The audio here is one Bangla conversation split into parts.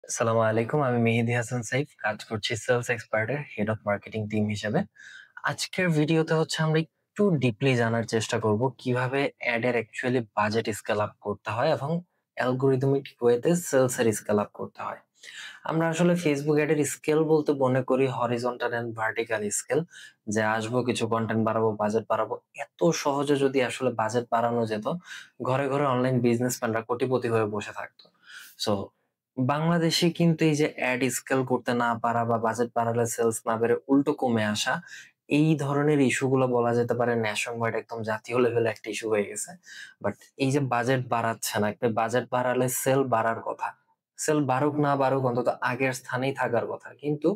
আসসালামু আলাইকুম। আমি মেহেদী হাসান সাইফ। কাজ করছি সেলস এক্সপার্টের হেড অফ মার্কেটিং টিম হিসেবে। আজকের ভিডিওতে আমরা একটু ডিপলি জানার চেষ্টা করব কিভাবে অ্যাড এর অ্যাকচুয়ালি বাজেট স্কেল আপ করতে হয় এবং অ্যালগরিদমিক ওয়েতে সেলস এর স্কেল আপ করতে হয়। আমরা আসলে Facebook অ্যাড এর স্কেল বলতে মনে করি হরিজন্টাল এন্ড ভার্টিক্যাল স্কেল, যে আসবো কিছু কনটেন্ট বাড়াবো, বাজেট বাড়াবো। এত সহজে যদি আসলে বাজেট বাড়ানো যেত, ঘরে, ঘরে অনলাইন বিজনেসম্যানরা কোটিপতি হয়ে বসে থাকতো। সো বাংলাদেশে কিন্তু এই যে অ্যাড স্কেল করতে না পারা বা বাজেট বাড়ালে সেলস না বেড়ে উল্টো কমে আসা, এই ধরনের ইস্যুগুলো বলা যেতে পারে ন্যাশন ওয়াইড একদম জাতীয় লেভেলে একটা ইস্যু হয়ে গেছে। বাট এই যে বাজেট বাড়াচ্ছে না, একটা বাজেট বাড়ালে সেল বাড়ার কথা। সেল বাড়ুক না বাড়ুক অন্তত আগের স্থানেই থাকার কথা। কিন্তু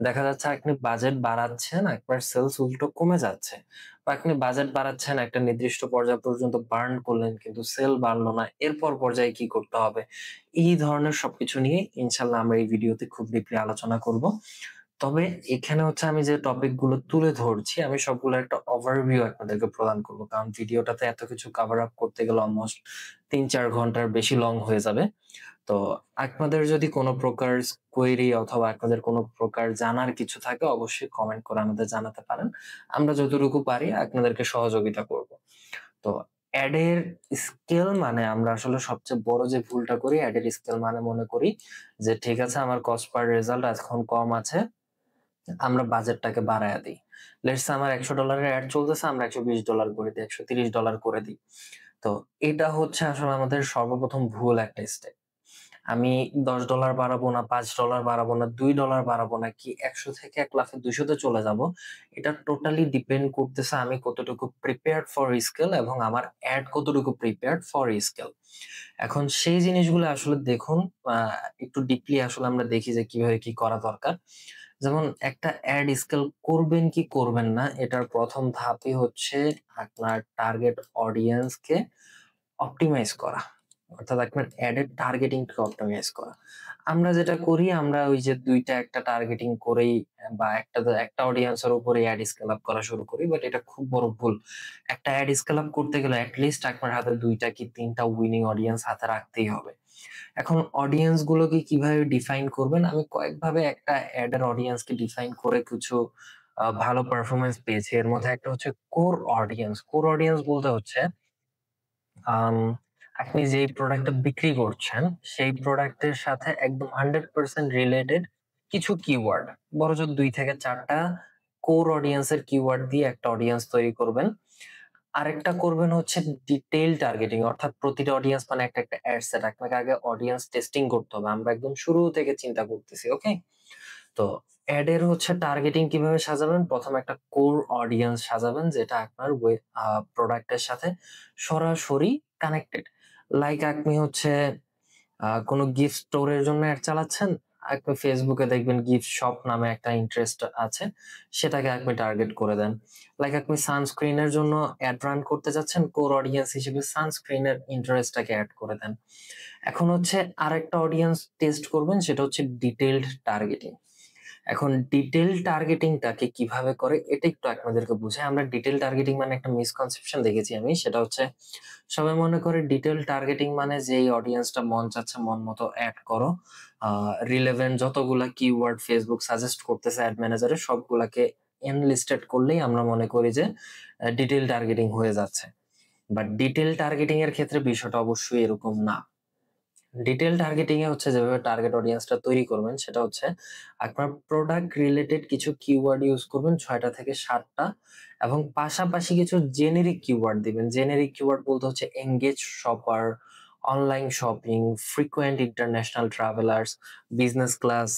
দেখা যাচ্ছে আপনি বাজেট বাড়াচ্ছেন, একবার সেলস উল্টো কমে যাচ্ছে। বা আপনি বাজেট বাড়াচ্ছেন, একটা নির্দিষ্ট পর্যায় পর্যন্ত বার্ন করলেন কিন্তু সেল বাড়লো না। এরপর পর্যায়ে কি করতে হবে? এই ধরনের সবকিছু নিয়ে ইনশাআল্লাহ আমরা এই ভিডিওতে খুব ডিপলি আলোচনা করব। তবে এখানে আমি যে টপিক গুলো তুলে ধরছি, আমি সবগুলোর একটা ওভারভিউ আপনাদেরকে প্রদান করব। কারণ ভিডিওটাতে এত কিছু কভার আপ করতে গেলে অলমোস্ট ৩-৪ ঘন্টার বেশি লং হয়ে যাবে। তো আপনাদের যদি কোনো প্রকার কোয়েরি অথবা আপনাদের কোনো প্রকার জানার কিছু থাকে অবশ্যই কমেন্ট করে আমাদের জানাতে পারেন। আমরা যতটুকু পারি আপনাদেরকে সহযোগিতা করব। তো অ্যাড এর স্কেল মানে আমরা আসলে সবচেয়ে বড় যে ভুলটা করি, অ্যাড এর স্কেল মানে মনে করি যে ঠিক আছে আমার কস্ট পার রেজাল্ট এখন কম আছে, আমরা বাজেটটাকে বাড়ায়া দেই। লেটস সে আমার $১০০ এর অ্যাড চলতেছে, আমরা $১২০ করে দিই, $১৩০ করে দিই। তো এটা আসলে আমাদের সর্বপ্রথম ভুল একটা স্টেপ। আমি $১০ বাড়াবো না, $৫ বাড়াবো না, $২ বাড়াবো না, কি ১০০ থেকে ১ লাফে ২০০ তে চলে যাবো। এটা টোটালি ডিপেন্ড করতেছে আমি কতটুকু প্রিপেয়ার্ড ফর স্কেল এবং আমার অ্যাড কতটুকু প্রিপেয়ার্ড ফর স্কেল। এখন সেই জিনিসগুলো আসলে দেখুন, আ একটু ডিপলি আসলে আমরা দেখি যে কিভাবে কি করা দরকার। যেমন একটা অ্যাড স্কেল করবেন কি করবেন না, এটার ১ম ধাপই হচ্ছে আপনার টার্গেট অডিয়েন্স কে অপটিমাইজ করা। অর্থাৎ আপনার এড এর টার্গেটিং কে অপটিমাইজ করা। আমরা যেটা করি, আমরা ওই যে ২ টা একটা টার্গেটিং করেই বা একটা অডিয়েন্স এর উপরে এড স্কেল আপ করা শুরু করি। বাট এটা খুব বড় ভুল। একটা এড স্কেল আপ করতে গেলে এট লিস্ট আপনার হাতে ২ টা কি ৩ টা উইনিং অডিয়েন্স হাতে রাখতেই হবে। এখন অডিয়েন্স গুলোকে কিভাবে ডিফাইন করবেন? আমি কয়েকভাবে একটা এড এর অডিয়েন্স কে ডিফাইন করে কিছু ভালো পারফরম্যান্স পেয়েছি। এর মধ্যে একটা হচ্ছে কোর অডিয়েন্স। কোর অডিয়েন্স বলতে আম আপনি যেই প্রোডাক্টটা বিক্রি করছেন, সেই প্রোডাক্টের সাথে একদম 100% রিলেটেড কিছু কিওয়ার্ড। বড়জোর ২ থেকে ৪ টা কোর অডিয়েন্স এর কিওয়ার্ড দিয়ে একটা অডিয়েন্স তৈরি করবেন। আরেকটা করবেন হচ্ছে ডিটেইল টার্গেটিং, অর্থাৎ প্রতিটা অডিয়েন্স মানে একটা এড সেট। আপনাকে আগে অডিয়েন্স টেস্টিং করতে হবে। আমরা একদম শুরু থেকে চিন্তা করতেছি, ওকে? তো এড এর টার্গেটিং কিভাবে সাজাবেন? ১ম একটা কোর অডিয়েন্স সাজাবেন যেটা আপনার প্রোডাক্টের সাথে সরাসরি কানেক্টেড। লাইক আপনি কোনো গিফট স্টোর এর জন্য এড চালাচ্ছেন। আপনি Facebook এ দেখবেন গিফট শপ নামে একটা ইন্টারেস্ট আছে। সেটাকে আপনি টার্গেট করে দেন। লাইক আপনি সানস্ক্রিন এর জন্য এড রান করতে যাচ্ছেন, কোর অডিয়েন্স হিসেবে সানস্ক্রিন এর ইন্টারেস্টটাকে এড করে দেন। এখন আরেকটা অডিয়েন্স টেস্ট করবেন, সেটা হচ্ছে ডিটেইলড টার্গেটিং। এখন ডিটেইল টার্গেটিংটাকে কিভাবে করে এটা একটু আপনাদেরকে বুঝাই। আমরা ডিটেইল টার্গেটিং মানে একটা মিসকনসেপশন দেখেছি আমি। সেটা সবাই মনে করে ডিটেইল টার্গেটিং মানে যেই অডিয়েন্সটা মন চাচ্ছে মন মতো এড করো। আ রিলেভেন্ট যতগুলা কিওয়ার্ড Facebook সাজেস্ট করতেছে এড ম্যানেজারে সবগুলাকে এনলিস্টেড করলেই আমরা মনে করি যে ডিটেইল টার্গেটিং হয়ে যাচ্ছে। বাট ডিটেইল টার্গেটিং এর ক্ষেত্রে বিষয়টা অবশ্যই এরকম না। ডিটেইল টার্গেটিং এ যেভাবে টার্গেট অডিয়েন্সটা তৈরি করবেন সেটা আপনার প্রোডাক্ট রিলেটেড কিছু কিওয়ার্ড ইউজ করবেন ৬ টা থেকে ৭ টা এবং পাশাপাশি কিছু জেনেরিক কিওয়ার্ড দিবেন। জেনেরিক কিওয়ার্ড বলতে engage shopper, online shopping, frequent international travellers, business class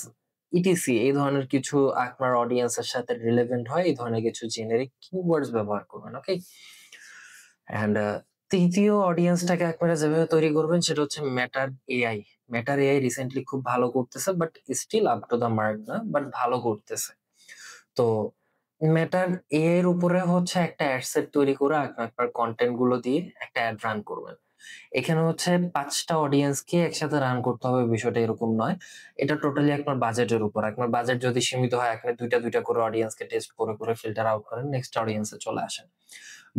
etc এই ধরনের কিছু আপনার অডিয়েন্সের সাথে রিলেভেন্ট হয় এই ধরনের কিছু জেনেরিক কিওয়ার্ডস ব্যবহার করবেন। ওকে? অ্যান্ড ৩য় অডিয়েন্সটাকে আপনারা যেভাবে তৈরি করবেন সেটা মেটার এআই। মেটার এআই রিসেন্টলি খুব ভালো করতেছে but still up to the mark না, বাট ভালো করতেছে। তো মেটার এআই এর উপরে একটা অ্যাড সেট তৈরি করে আপনার কনটেন্ট গুলো দিয়ে একটা অ্যাড রান করবেন। এখানে ৫ টা অডিয়েন্সকে একসাথে রান করতে হবে বিষয়টা এরকম নয়। এটা টোটালি আপনার বাজেটের উপর। আপনার বাজেট যদি সীমিত হয় আপনি ২ টা ২ টা করে অডিয়েন্সকে টেস্ট করে ফিল্টার আউট করেন। নেক্সট অডিয়েন্স এ চলে আসেন।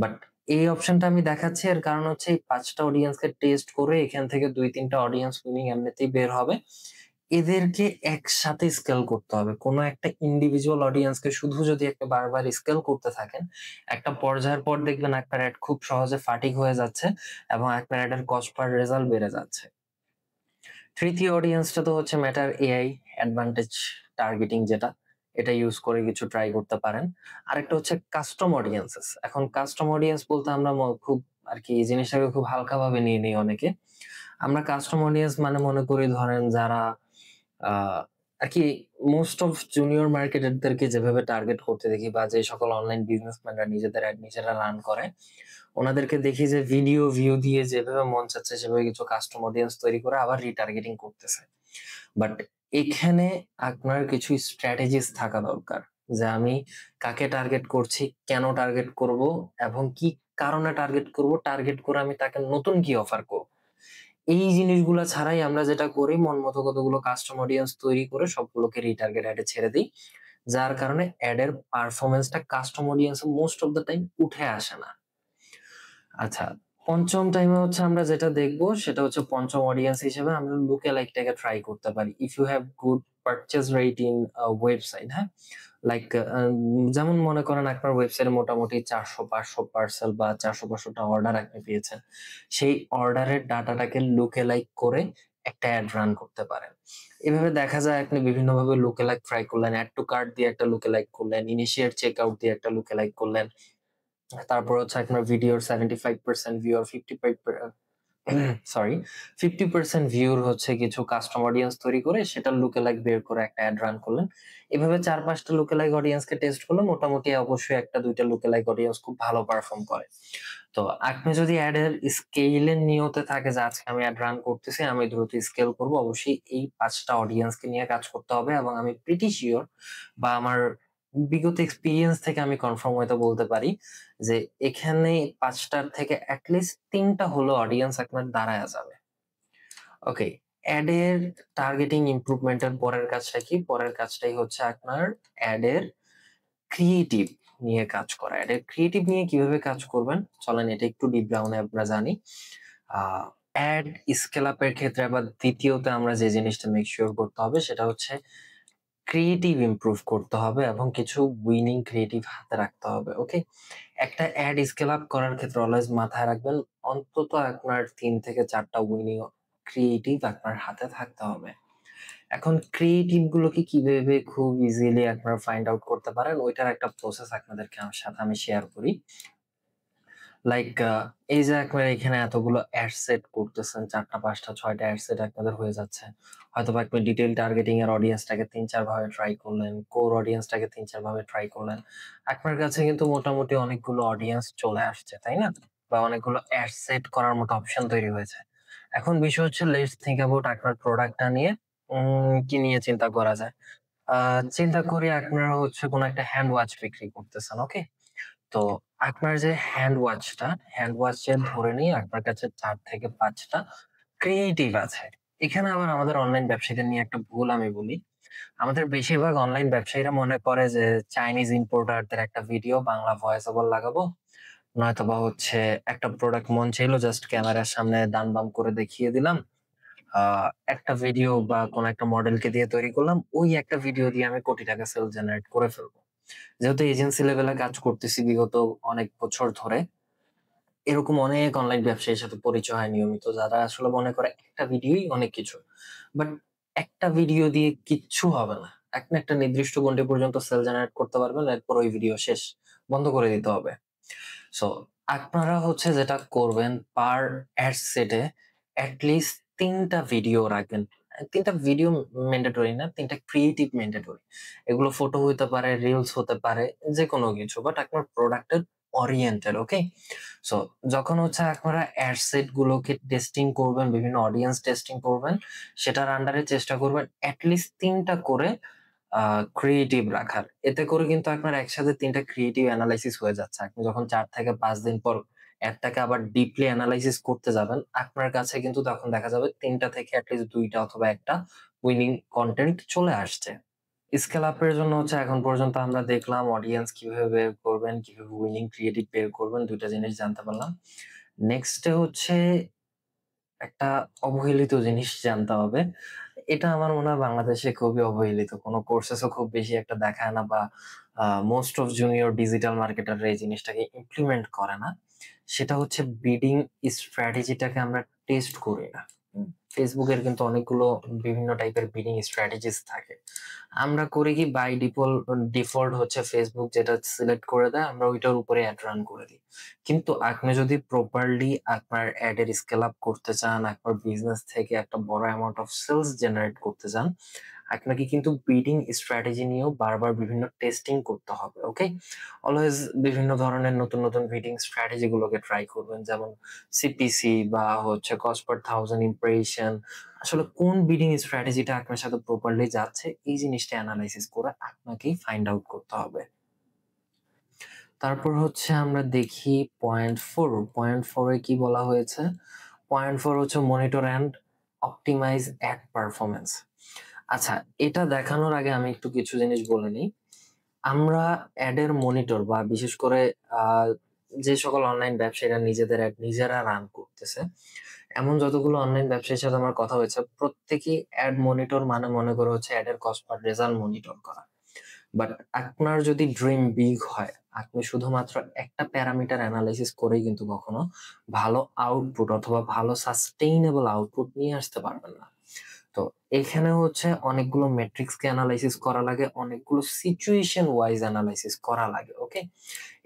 বাট এই অপশনটা আমি দেখাচ্ছি এর কারণ এই ৫ টা অডিয়েন্সকে টেস্ট করে এখান থেকে ২-৩ টা অডিয়েন্স উইনিং এমনিতেই বের হবে। এদেরকে একসাথে স্কেল করতে হবে। কোনো একটা ইন্ডিভিজুয়াল অডিয়েন্সকে শুধু যদি একটা বারবার স্কেল করতে থাকেন, একটা পর্যায়ের পর দেখবেন আপনার এড খুব সহজে ফাটিগ হয়ে যাচ্ছে এবং আপনার এডের কস্ট পার রেজাল্ট বেড়ে যাচ্ছে। তৃতীয় অডিয়েন্সটা তো হচ্ছে মেটার এআই অ্যাডভান্টেজ টার্গেটিং যেটা, এটা ইউজ করে কিছু ট্রাই করতে পারেন। আরেকটা হচ্ছে কাস্টম অডিয়েন্সেস। এখন কাস্টম অডিয়েন্স বলতে আমরা খুব আরকি এই জিনিসটাকে খুব হালকাভাবে নিয়ে নেই অনেকে। আমরা কাস্টম অডিয়েন্স মানে মনে করি ধরেন যারা আ আরকি মোস্ট অফ জুনিয়র মার্কেটারদেরকে যেভাবে টার্গেট করতে দেখি বা যে সকল অনলাইন বিজনেসম্যানরা নিজেদের এড নিজেরা রান করে, ওনাদেরকে দেখি যে ভিডিও ভিউ দিয়ে যেভাবে মন চাচ্ছে সেভাবে কিছু কাস্টম অডিয়েন্স তৈরি করে আবার রিটার্গেটিং করতেছে। বাট এখানে আপনার কিছু স্ট্র্যাটেজিস থাকা দরকার। যে আমি কাকে টার্গেট করছি, কেন টার্গেট করব এবং কি কারণে টার্গেট করব, টার্গেট করে আমি তাকে নতুন কি অফার করব। এই জিনিসগুলা ছাড়াই আমরা যেটা করি মন মতো কতগুলো কাস্টম অডিয়েন্স তৈরি করে সবগুলোকে রিটার্গেট এড এ ছেড়ে দেই। যার কারণে এড এর পারফরম্যান্সটা কাস্টম অডিয়েন্স এ মোস্ট অফ দ্যা টাইম উঠে আসে না। আচ্ছা, ৫ম টাইমে হচ্ছে আমরা যেটা দেখব সেটা হচ্ছে ৫ম অডিয়েন্স হিসেবে আমরা লুক এলাইকটাকে ট্রাই করতে পারি। If you have good purchase rate in website, হ্যাঁ? লাইক যেমন মনে করেন আপনার ওয়েবসাইটে মোটামুটি ৪০০-৫০০ পার্সেল বা ৪০০-৫০০ টা অর্ডার আপনি পেয়েছেন। সেই অর্ডারের ডাটাটাকে লুক এলাইক করে একটা এড রান করতে পারেন। এভাবে দেখা যায় আপনি বিভিন্নভাবে লুক এলাইক ট্রাই করলেন, এড টু কার্ট দিয়ে একটা লুক এলাইক করলেন, ইনিশিয়েট চেকআউট দিয়ে একটা লুক এলাইক করলেন। তারপর হচ্ছে আপনার ভিডিওর 75% ভিউ আর 55 সরি 50% ভিউর হচ্ছে কিছু কাস্টম অডিয়েন্স তৈরি করে সেটার লুক-এলাইক বের করে একটা এড রান করলেন। এভাবে ৪-৫ টা লুক-এলাইক অডিয়েন্সকে টেস্ট করলে মোটামুটি অবশ্যই ১টা ২টা লুক-এলাইক অডিয়েন্স খুব ভালো পারফর্ম করে। তো আপনি যদি এড এর স্কেল এর নিয়তে থাকে যে আজকে আমি এড রান করতেছি, আমি দ্রুত স্কেল করব, অবশ্যই এই ৫ টা অডিয়েন্সকে নিয়ে কাজ করতে হবে এবং আমি প্রিটি সিউর বা আমার বিগত এক্সপেরিয়েন্স থেকে আমি কনফার্ম হয়তো বলতে পারি যে এখানে ৫ টার থেকে এট লিস্ট ৩ টা হলো অডিয়েন্স আপনার দাঁড়ায়া যাবে। ওকে, এড এর টার্গেটিং ইমপ্রুভমেন্ট এর পরের কাজটা কি? পরের কাজটাই হচ্ছে আপনার এড এর ক্রিয়েটিভ নিয়ে কাজ করা। এড এর ক্রিয়েটিভ নিয়ে কিভাবে কাজ করবেন? চলেন এটা একটু ডিপ ডাউন এ আমরা জানি। আ এড স্কেল আপ এর ক্ষেত্রে আবার দ্বিতীয়তে আমরা যে জিনিসটা মেক সিউর করতে হবে সেটা হচ্ছে ক্রিয়েটিভ ইমপ্রুভ করতে হবে এবং কিছু উইনিং ক্রিয়েটিভ হাতে রাখতে হবে। ওকে? একটা এড স্কেল আপ করার ক্ষেত্রে অলওয়েজ মাথায় রাখবেন অন্তত আপনার ৩ থেকে ৪ টা উইনিং ক্রিয়েটিভ আপনার হাতে থাকতে হবে। এখন ক্রিয়েটিভ গুলোকে কিভাবে খুব ইজিলি আপনারা ফাইন্ড আউট করতে পারেন ওইটার একটা প্রসেস আপনাদেরকে আমার সাথে আমি শেয়ার করি। লাইক এই যে আপনারা এখানে এতগুলো এড সেট করতেছেন ৪ টা ৫ টা ৬ টা এড সেট আপনাদের হয়ে যাচ্ছে। হয়তোবা আপনি ডিটেইল টার্গেটিং এর অডিয়েন্সটাকে ৩-৪ ভাবে ট্রাই করলেন, কোর অডিয়েন্সটাকে ৩-৪ ভাবে ট্রাই করলেন। আপনার কাছে কিন্তু মোটামুটি অনেকগুলো অডিয়েন্স চলে আসছে, তাই না? বা অনেকগুলো এড সেট করার মতো অপশন তৈরি হয়েছে। এখন বিষয় হচ্ছে লেটস থিংক অ্যাবাউট আপনার প্রোডাক্টটা নিয়ে কি নিয়ে চিন্তা করা যায়? আ চিন্তা করি আপনারা হচ্ছে কোন একটা হ্যান্ড ওয়াচ বিক্রি করতেছেন, ওকে? তো আপনার যে হ্যান্ড ওয়াচের ধরে নিই আপনার কাছে ৪ থেকে ৫ টা ক্রিয়েটিভ আছে। এখানে আবার আমাদের অনলাইন ব্যবসায়ীদের নিয়ে একটা ভুল আমি বলি। আমাদের বেশিরভাগ অনলাইন ব্যবসায়ীরা মনে করে যে চাইনিজ ইম্পোর্টারদের একটা ভিডিও বাংলা ভয়েস ওভার লাগাবো। নয়তোবা হচ্ছে একটা প্রোডাক্ট মন চাইলো জাস্ট ক্যামেরার সামনে দান বাম করে দেখিয়ে দিলাম। আ একটা ভিডিও বা কোন একটা মডেলকে দিয়ে তৈরি করলাম। ওই একটা ভিডিও দিয়ে আমি কোটি টাকা সেল জেনারেট করে ফেলবো। যেহেতু এজেন্সি লেভেলে কাজ করতেছি বিগত অনেক বছর ধরে, এরকম অনেক অনলাইন ব্যবসায়ীর সাথে পরিচয় হয় নিয়মিত। যারা আসলে মনে করে একটা ভিডিওই অনেক কিছু। বাট একটা ভিডিও দিয়ে কিচ্ছু হবে না। আপনি একটা নির্দিষ্ট গণ্ডি পর্যন্ত সেল জেনারেট করতে পারবেন, এরপর ওই ভিডিও শেষ। বন্ধ করে দিতে হবে। সো আপনারা হচ্ছে যেটা করবেন পার এড সেটে এট লিস্ট ৩ টা ভিডিও রাখবেন। ৩ টা ভিডিও ম্যান্ডেটরি না, ৩ টা ক্রিয়েটিভ ম্যান্ডেটরি। এগুলো ফটো হইতে পারে, রিলস হতে পারে, যেকোনো কিছু। বাট আপনার প্রোডাক্টের ওরিয়েন্টেড, ওকে? সো যখন হচ্ছে আপনারা এড সেট গুলোকে টেস্টিং করবেন, বিভিন্ন অডিয়েন্স টেস্টিং করবেন, সেটার আন্ডারে চেষ্টা করবেন এট লিস্ট ৩ টা করে আ ক্রিয়েটিভ রাখার। এতে করে কিন্তু আপনার একসাথে ৩ টা ক্রিয়েটিভ এনালাইসিস হয়ে যাচ্ছে। আপনি যখন ৪ থেকে ৫ দিন পর অ্যাডটাকে আবার ডিপলি এনালাইসিস করতে যাবেন, আপনার কাছে কিন্তু তখন দেখা যাবে ৩ টা থেকে এট লিস্ট ২ টা অথবা ১ টা উইনিং কনটেন্ট চলে আসছে। স্কেল আপ এর জন্য হচ্ছে এখন পর্যন্ত আমরা দেখলাম অডিয়েন্স কিভাবে বের করবেন, কিভাবে উইনিং ক্রিয়েটিভ বের করবেন ২ টা জিনিস জানতে পারলাম। নেক্সট এ হচ্ছে একটা অবহেলিত জিনিস জানতে হবে। এটা আমার মনে হয় বাংলাদেশে খুবই অবহেলিত। কোন কোর্সেসও খুব বেশি একটা দেখায় না বা মোস্ট অফ জুনিয়র ডিজিটাল মার্কেটাররা এই জিনিসটাকে ইমপ্লিমেন্ট করে না। সেটা হচ্ছে বিডিং স্ট্র্যাটেজিটাকে আমরা টেস্ট করি না। Facebook এর কিন্তু অনেকগুলো বিভিন্ন টাইপের বিডিং স্ট্র্যাটেজিস থাকে। আমরা করি কি বাই ডিফল্ট হচ্ছে Facebook যেটা সিলেক্ট করে দেয় আমরা ওইটার উপরে এড রান করে দিই। কিন্তু আপনি যদি প্রপারলি আপনার এড এর স্কেল আপ করতে চান, আপনার বিজনেস থেকে একটা বড় অ্যামাউন্ট অফ সেলস জেনারেট করতে চান, আপনাকে কিন্তু বিডিং স্ট্র্যাটেজি নিয়েও বারবার বিভিন্ন টেস্টিং করতে হবে। ওকে? অলওয়েজ বিভিন্ন ধরনের নতুন বিডিং স্ট্র্যাটেজি গুলোকে ট্রাই করবেন। যেমন সিপিসি বা হচ্ছে কস্ট পার থাউজেন্ড ইমপ্রেশন। আসলে কোন বিডিং স্ট্র্যাটেজিটা আপনার সাথে প্রপারলি যাচ্ছে এই জিনিসটা এনালাইসিস করে আপনাকেই ফাইন্ড আউট করতে হবে। তারপর হচ্ছে আমরা দেখি পয়েন্ট 4। পয়েন্ট 4 এ কি বলা হয়েছে? পয়েন্ট 4 হচ্ছে monitor and optimize ad performance. আচ্ছা, এটা দেখানোর আগে আমি একটু কিছু জিনিস বলে নিই। আমরা অ্যাড এর মনিটর বা বিশেষ করে আ যে সকল অনলাইন ব্যবসায়ীরা নিজেদের অ্যাড নিজেরা রান করতেছে, এমন যতগুলো অনলাইন ব্যবসায়ীর সাথে আমার কথা হয়েছে, প্রত্যেকেই অ্যাড মনিটর মানে মনে করে হচ্ছে অ্যাড এর কস্ট পার রেজাল্ট মনিটর করা। বাট আপনার যদি ড্রিম বিগ হয়, আপনি শুধুমাত্র একটা প্যারামিটার এনালাইসিস করেই কিন্তু কখনো ভালো আউটপুট অথবা ভালো সাস্টেইনেবল আউটপুট নিয়ে আসতে পারবেন না। তো এখানে হচ্ছে অনেকগুলো মেট্রিক্সকে এনালাইসিস করা লাগে, অনেকগুলো সিচুয়েশন ওয়াইজ এনালাইসিস করা লাগে। ওকে?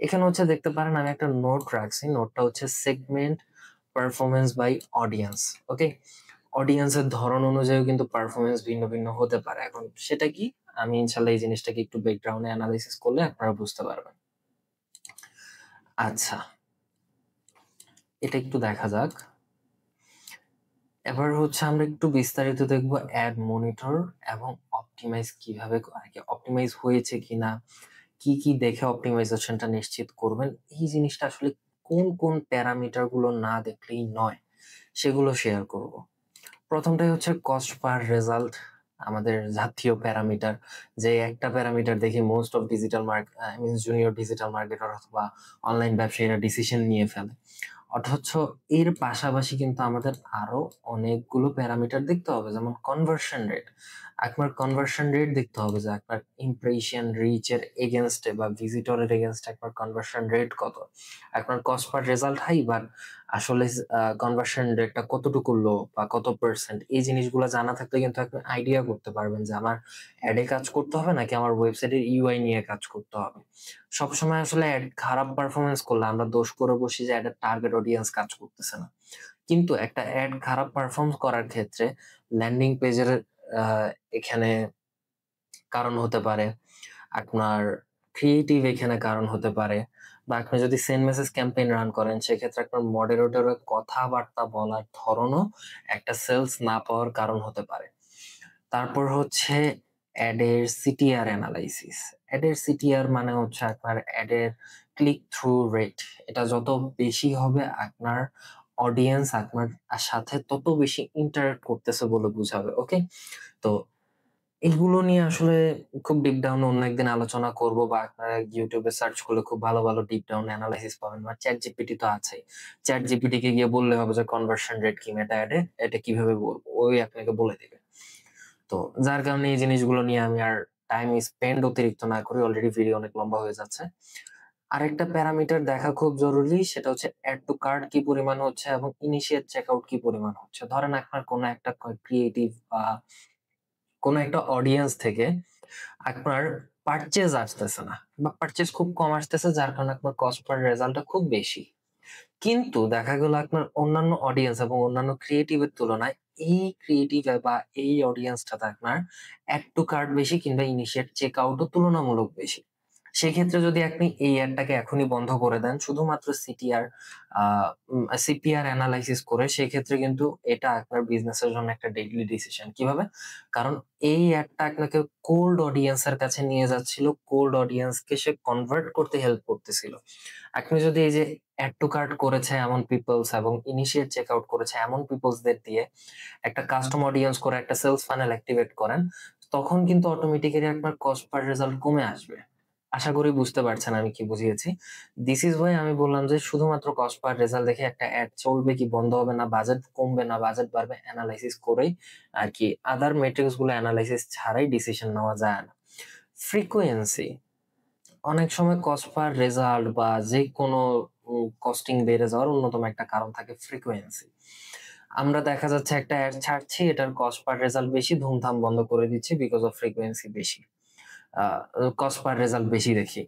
এখানে হচ্ছে দেখতে পারেন আমি একটা নোট রাখছি। নোটটা হচ্ছে সেগমেন্ট পারফরম্যান্স বাই অডিয়েন্স। ওকে? অডিয়েন্সের ধরন অনুযায়ীও কিন্তু পারফরম্যান্স ভিন্ন হতে পারে। এখন সেটা কি? আমি ইনশাআল্লাহ এই জিনিসটাকে একটু ব্রেকডাউনে এনালাইসিস করলে আপনারা বুঝতে পারবেন। আচ্ছা, এটা একটু দেখা যাক। এবার হচ্ছে আমরা একটু বিস্তারিত দেখব অ্যাড মনিটর এবং অপটিমাইজ কিভাবে আরকি অপটিমাইজ হয়েছে কিনা, কি দেখে অপটিমাইজেশনটা নিশ্চিত করবেন। এই জিনিসটা আসলে কোন প্যারামিটার গুলো না দেখলেই নয়, সেগুলো শেয়ার করব। প্রথমটাই হচ্ছে কস্ট পার রেজাল্ট, আমাদের জাতীয় প্যারামিটার। যে একটা প্যারামিটার দেখে most of digital I mean junior digital marketer অথবা অনলাইন ব্যবসায়ীরা ডিসিশন নিয়ে ফেলে। অথচ এর পাশাপাশি কিন্তু আমাদের আরো অনেকগুলো প্যারামিটার দেখতে হবে, যেমন কনভার্সন রেট। আপনার কনভার্সন রেট দেখতে হবে যে আপনার ইমপ্রেশন রিচ এর এগেনস্টে বা ভিজিটরের এগেনস্টে আপনার কনভার্সন রেট কত। আপনার cost per result high but আসলে কনভার্সন রেটটা কতটুকু লো বা কত পার্সেন্ট, এই জিনিসগুলো জানা থাকলে কিন্তু আপনি আইডিয়া করতে পারবেন যে আমার অ্যাডে কাজ করতে হবে নাকি আমার ওয়েবসাইটের ইউআই নিয়ে কাজ করতে হবে। সবসময় আসলে অ্যাড খারাপ পারফরম্যান্স করলে আমরা দোষ করে বসি যে অ্যাডের টার্গেট অডিয়েন্স কাজ করতেছে না। কিন্তু একটা অ্যাড খারাপ পারফর্ম করার ক্ষেত্রে ল্যান্ডিং পেজের আ এখানে কারণ হতে পারে, আপনার ক্রিয়েটিভ এখানে কারণ হতে পারে, বা আপনি যদি সেন্ড মেসেজ ক্যাম্পেইন রান করেন সেক্ষেত্রে আপনার মডারেটরের কথাবার্তা বলার ধরনও একটা সেলস না পাওয়ার কারণ হতে পারে। তারপর হচ্ছে অ্যাডের সিটিআর অ্যানালাইসিস। অ্যাডের সিটিআর মানে হচ্ছে আপনার অ্যাডের ক্লিক থ্রু রেট। এটা যত বেশি হবে আপনার অডিয়েন্স আপনার সাথে তত বেশি ইন্টারেক্ট করতেছে বলে বুঝাবে। ওকে? তো এগুলো নিয়ে আসলে খুব ডিপ ডাউন অন্য একদিন আলোচনা করব, বা আপনারা YouTube এ সার্চ করলে খুব ভালো ডিপ ডাউন এনালাইসিস পাবেন, বা ChatGPT তো আছেই। ChatGPT কে গিয়ে বললে হবে যে কনভার্সন রেট কি মেটা অ্যাডে, এটা কিভাবে বলবো? ওই আপনাকে বলে দিবে। তো যার কারণে এই জিনিসগুলো নিয়ে আমি আর টাইম স্পেন্ড অতিরিক্ত না করি। অলরেডি ভিডিও অনেক লম্বা হয়ে যাচ্ছে। আরেকটা প্যারামিটার দেখা খুব জরুরি, সেটা হচ্ছে এড টু কার্ট কি পরিমাণ হচ্ছে এবং ইনিশিয়েট চেকআউট কি পরিমাণ হচ্ছে। ধরেন আপনার কোনো একটা ক্রিয়েটিভ বা কোনো একটা অডিয়েন্স থেকে আপনার পারচেজ আসতেছে না বা পারচেজ খুব কম আসতেছে, যার কারণে আপনার কস্ট পার রেজাল্টটা খুব বেশি। কিন্তু দেখা গেল আপনার অন্যান্য অডিয়েন্স এবং অন্যান্য ক্রিয়েটিভ এর তুলনায় এই ক্রিয়েটিভ বা এই অডিয়েন্সটাতে আপনার এড টু কার্ট বেশি কিংবা ইনিশিয়েট চেক আউটও তুলনামূলক বেশি। সেক্ষেত্রে যদি আপনি এই অ্যাডটাকে এখনই বন্ধ করে দেন শুধুমাত্র সিপিআর এনালাইসিস করে, সেক্ষেত্রে কিন্তু এটা আপনার বিজনেসের জন্য একটা ডেডলি ডিসিশন। কিভাবে? কারণ এই অ্যাডটা আপনাকে কোল্ড অডিয়েন্স এর কাছে নিয়ে যাচ্ছিল, কোল্ড অডিয়েন্সকে সে কনভার্ট করতে হেল্প করতেছিল। আপনি যদি এই যে এড টু কার্ট করেছে এমন পিপলস এবং ইনিশিয়েট চেক আউট করেছে এমন পিপলসদের দিয়ে একটা কাস্টম অডিয়েন্স করে একটা সেলস ফানেল অ্যাক্টিভেট করেন, তখন কিন্তু অটোমেটিক্যালি আপনার কস্ট পার রেজাল্ট কমে আসবে। আশা করি বুঝতে পারছেন আমি কি বুঝিয়েছি। দিস ইজ ওয়াই আমি বললাম যে শুধুমাত্র কস্ট পার রেজাল্ট দেখে একটা অ্যাড চলবে কি বন্ধ হবে না, বাজেট কমবে না বাজেট বাড়বে এনালাইসিস করেই আরকি আদার মেট্রিক্স গুলো এনালাইসিস ছাড়াই ডিসিশন নেওয়া যায় না। ফ্রিকোয়েন্সি অনেক সময় কস্ট পার রেজাল্ট বা যেকোনো কস্টিং বেড়ে যাওয়ার অন্যতম একটা কারণ থাকে ফ্রিকোয়েন্সি। আমরা দেখা যাচ্ছে একটা অ্যাড ছাড়ছি, এটার কস্ট পার রেজাল্ট বেশি, ধুমধাম বন্ধ করে দিচ্ছি বিকজ অফ ফ্রিকোয়েন্সি বেশি। আ কস্ট পার রেজাল্ট বেশি দেখি।